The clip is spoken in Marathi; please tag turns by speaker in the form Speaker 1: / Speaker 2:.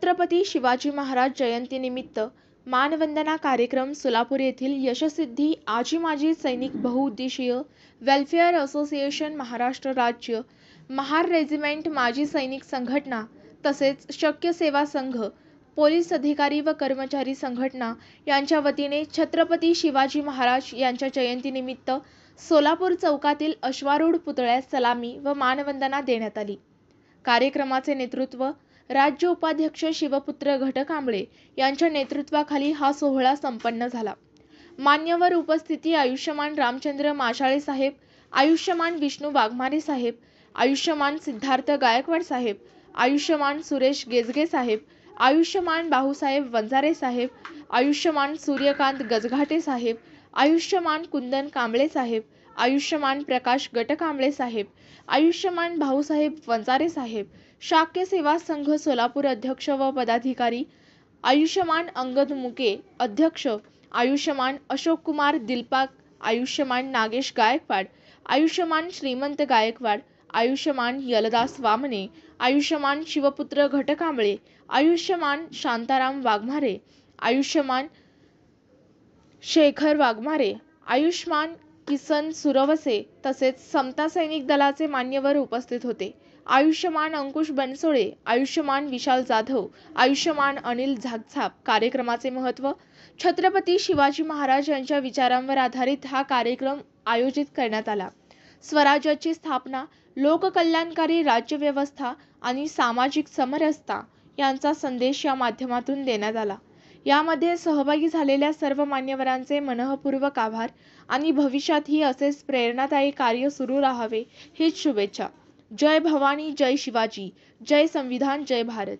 Speaker 1: छत्रपती शिवाजी महाराज जयंतीनिमित्त मानवंदना कार्यक्रम सोलापूर येथील यशसिद्धी आजी माजी सैनिक बहुउद्देशीय वेलफेअर असोसिएशन महाराष्ट्र राज्य महार रेजिमेंट माजी सैनिक संघटना तसेच शक्य सेवा संघ पोलीस अधिकारी व कर्मचारी संघटना यांच्या वतीने छत्रपती शिवाजी महाराज यांच्या जयंतीनिमित्त सोलापूर चौकातील अश्वारूढ पुतळ्यास सलामी व मानवंदना देण्यात आली। कार्यक्रमाचे नेतृत्व राज्य उपाध्यक्ष शिवपुत्र घटकांबळे यांच्या नेतृत्वाखाली हा सोहळा संपन्न झाला। मान्यवर उपस्थिती आयुष्यमान रामचंद्र माशाळे साहेब, आयुष्यमान विष्णू वाघमारे साहेब, आयुष्यमान सिद्धार्थ गायकवाड साहेब, आयुष्यमान सुरेश गेजगे साहेब, आयुष्यमान भाऊसाहेब वंजारे साहेब, आयुष्यमान सूर्यकांत गजघाटे साहेब, आयुष्यमान कुंदन कांबळे साहेब, आयुष्यमान प्रकाश गटकांबळे साहेब, आयुष्यमान भाऊसाहेब वंजारे साहेब, शाक्य सेवा संघ सोलापूर अध्यक्ष व पदाधिकारी, आयुष्यमान अंगद मुके अध्यक्ष, आयुष्यमान अशोक कुमार दिलपाक, आयुष्यमान नागेश गायकवाड, आयुष्यमान श्रीमंत गायकवाड, आयुष्यमान यलदास वामने, आयुष्यमान शिवपुत्र घटकांबळे, आयुष्यमान शांताराम वाघमारे, आयुष्यमान शेखर वाघमारे, आयुष्यमान किसन सुरवसे तसेच समता सैनिक दलाचे मान्यवर उपस्थित होते। आयुष्यमान अंकुश बनसोडे, आयुष्यमान विशाल जाधव, आयुष्यमान अनिल झागछाप। कार्यक्रमाचे महत्त्व, छत्रपती शिवाजी महाराज यांच्या विचारांवर आधारित हा कार्यक्रम आयोजित करण्यात आला। स्वराज्याची स्थापना, लोककल्याणकारी राज्यव्यवस्था आणि सामाजिक समरसता यांचा संदेश या माध्यमातून देण्यात आला। यामध्ये सहभागी झालेल्या सर्व मान्यवरांचे मनःपूर्वक आभार आणि भविष्यातही असेच प्रेरणादायी कार्य सुरू राहावे हीच शुभेच्छा। जय भवानी, जय शिवाजी, जय संविधान, जय भारत।